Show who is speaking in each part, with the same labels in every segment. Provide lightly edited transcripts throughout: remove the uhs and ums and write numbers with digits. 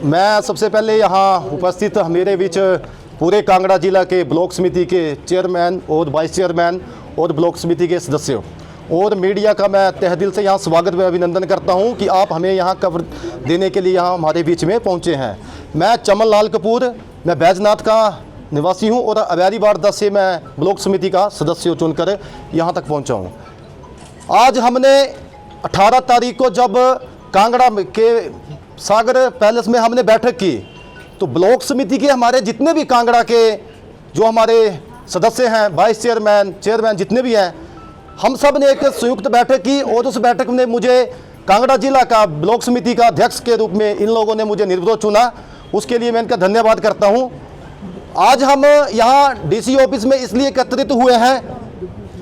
Speaker 1: मैं सबसे पहले यहाँ उपस्थित मेरे बीच पूरे कांगड़ा जिला के ब्लॉक समिति के चेयरमैन और वाइस चेयरमैन और ब्लॉक समिति के सदस्यों और मीडिया का मैं तहे दिल से यहाँ स्वागत व अभिनंदन करता हूँ कि आप हमें यहाँ कवर देने के लिए यहाँ हमारे बीच में पहुँचे हैं। मैं चमन लाल कपूर, मैं बैजनाथ का निवासी हूँ और अबैरी वार्ड 10 से मैं ब्लॉक समिति का सदस्य चुनकर यहाँ तक पहुँचा हूँ। आज हमने 18 तारीख को जब कांगड़ा के सागर पैलेस में हमने बैठक की तो ब्लॉक समिति के हमारे जितने भी कांगड़ा के जो हमारे सदस्य हैं, वाइस चेयरमैन, चेयरमैन जितने भी हैं, हम सब ने एक संयुक्त बैठक की और उस बैठक में मुझे कांगड़ा जिला का ब्लॉक समिति का अध्यक्ष के रूप में इन लोगों ने मुझे निर्विरोध चुना। उसके लिए मैं इनका धन्यवाद करता हूँ। आज हम यहाँ डीसी ऑफिस में इसलिए एकत्रित हुए हैं,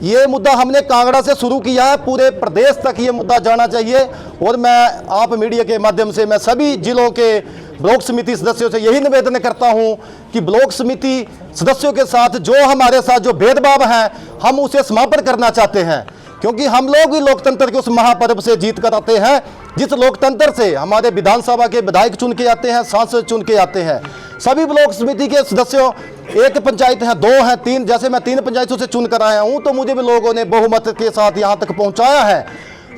Speaker 1: ये मुद्दा हमने कांगड़ा से शुरू किया है, पूरे प्रदेश तक ये मुद्दा जाना चाहिए और मैं आप मीडिया के माध्यम से मैं सभी जिलों के ब्लॉक समिति सदस्यों से यही निवेदन करता हूं कि ब्लॉक समिति सदस्यों के साथ जो हमारे साथ जो भेदभाव है हम उसे समापन करना चाहते हैं, क्योंकि हम लोग भी लोकतंत्र के उस महापर्व से जीत कर आते हैं जिस लोकतंत्र से हमारे विधानसभा के विधायक चुन के आते हैं, सांसद चुन के आते हैं। सभी ब्लॉक समिति के सदस्यों, एक पंचायत है, 2 हैं, 3, जैसे मैं 3 पंचायतों से चुन कर आया हूं तो मुझे भी लोगों ने बहुमत के साथ यहां तक पहुंचाया है।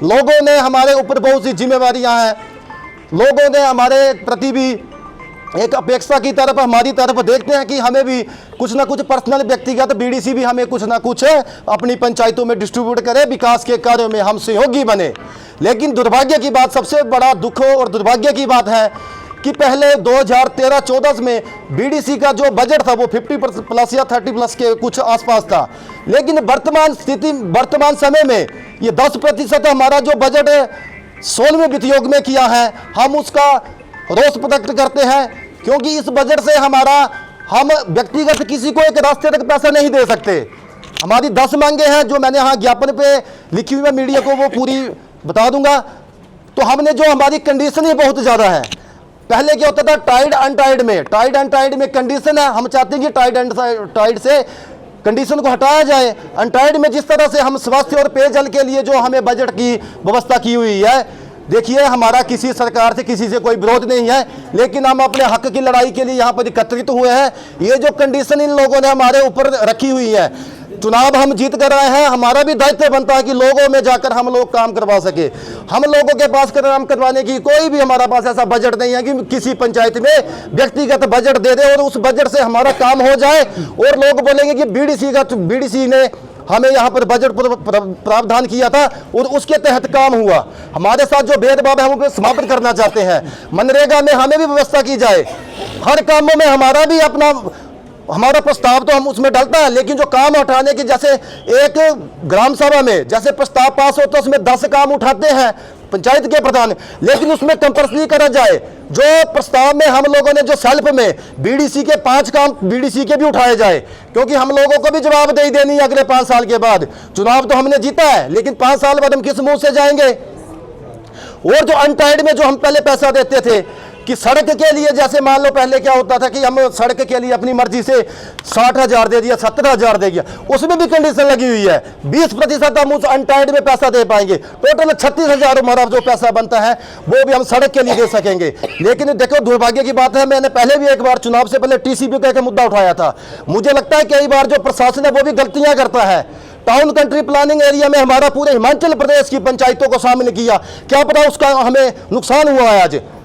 Speaker 1: लोगों ने हमारे ऊपर बहुत सी जिम्मेवारियां हैं, लोगों ने हमारे प्रति भी एक अपेक्षा की तरफ हमारी तरफ देखते हैं कि हमें भी कुछ ना कुछ पर्सनल व्यक्तिगत बीडीसी भी हमें कुछ ना कुछ अपनी पंचायतों में डिस्ट्रीब्यूट करे, विकास के कार्यों में हम सहयोगी बने। लेकिन दुर्भाग्य की बात, सबसे बड़ा दुख और दुर्भाग्य की बात है कि पहले 2013-14 में बीडीसी का जो बजट था वो 50 प्लस या 30 प्लस के कुछ आसपास था, लेकिन वर्तमान स्थिति, वर्तमान समय में ये 10% हमारा जो बजट 16वें वित्त योग में किया है, हम उसका रोष प्रकट करते हैं, क्योंकि इस बजट से हम व्यक्तिगत किसी को एक रास्ते तक पैसा नहीं दे सकते। हमारी 10 मांगे हैं जो मैंने यहाँ ज्ञापन पे लिखी हुई है, मीडिया को वो पूरी बता दूंगा। तो हमने जो हमारी कंडीशन ही बहुत ज़्यादा है। पहले क्या होता था, टाइड अनटाइड में कंडीशन है, हम चाहते हैं कि टाइड से कंडीशन को हटाया जाए। अनटाइड में जिस तरह से हम स्वास्थ्य और पेयजल के लिए जो हमें बजट की व्यवस्था की हुई है, देखिए हमारा किसी सरकार से किसी से कोई विरोध नहीं है, लेकिन हम अपने हक की लड़ाई के लिए यहाँ पर एकत्रित हुए हैं। ये जो कंडीशन इन लोगों ने हमारे ऊपर रखी हुई है, चुनाव हम जीत कर आए हैं, हमारा भी दायित्व बनता है कि लोगों में जाकर हम लोग काम करवा सके। हम लोगों के पास काम करवाने की कोई भी हमारा पास ऐसा बजट नहीं है कि किसी पंचायत में व्यक्तिगत बजट दे दे और उस बजट से हमारा काम हो जाए और लोग बोलेंगे कि बीडीसी ने हमें यहाँ पर बजट प्रावधान किया था और उसके तहत काम हुआ। हमारे साथ जो भेदभाव है हम उसे समाप्त करना चाहते हैं। मनरेगा में हमें भी व्यवस्था की जाए, हर कामों में हमारा प्रस्ताव तो हम उसमें डलता है, लेकिन जो काम उठाने की, जैसे एक ग्राम सभा में जैसे प्रस्ताव पास होता है उसमें 10 काम उठाते हैं पंचायत के प्रधान, लेकिन उसमें कंपल्सरी करा जाए जो प्रस्ताव में हम लोगों ने जो सेल्फ में बीडीसी के 5 काम बीडीसी के भी उठाए जाए, क्योंकि हम लोगों को भी जवाबदेही देनी है अगले 5 साल के बाद। चुनाव तो हमने जीता है, लेकिन 5 साल बाद हम किस मुंह से जाएंगे। और जो अनटाइड में जो हम पहले पैसा देते थे कि सड़क के लिए, जैसे मान लो पहले क्या होता था कि हम सड़क के लिए अपनी मर्जी से 60,000 दे दिया, 70,000 दे दिया, उसमें भी कंडीशन लगी हुई है 20% हम उस अनटाइड में पैसा दे पाएंगे। टोटल 36,000 हमारा जो पैसा बनता है वो भी हम सड़क के लिए दे सकेंगे। लेकिन देखो दुर्भाग्य की बात है, मैंने पहले भी एक बार चुनाव से पहले टीसीपी का मुद्दा उठाया था। मुझे लगता है कई बार जो प्रशासन है वो भी गलतियां करता है। टाउन कंट्री प्लानिंग एरिया में हमारा पूरे हिमाचल प्रदेश की पंचायतों को शामिल किया, क्या पता उसका हमें नुकसान हुआ है आज।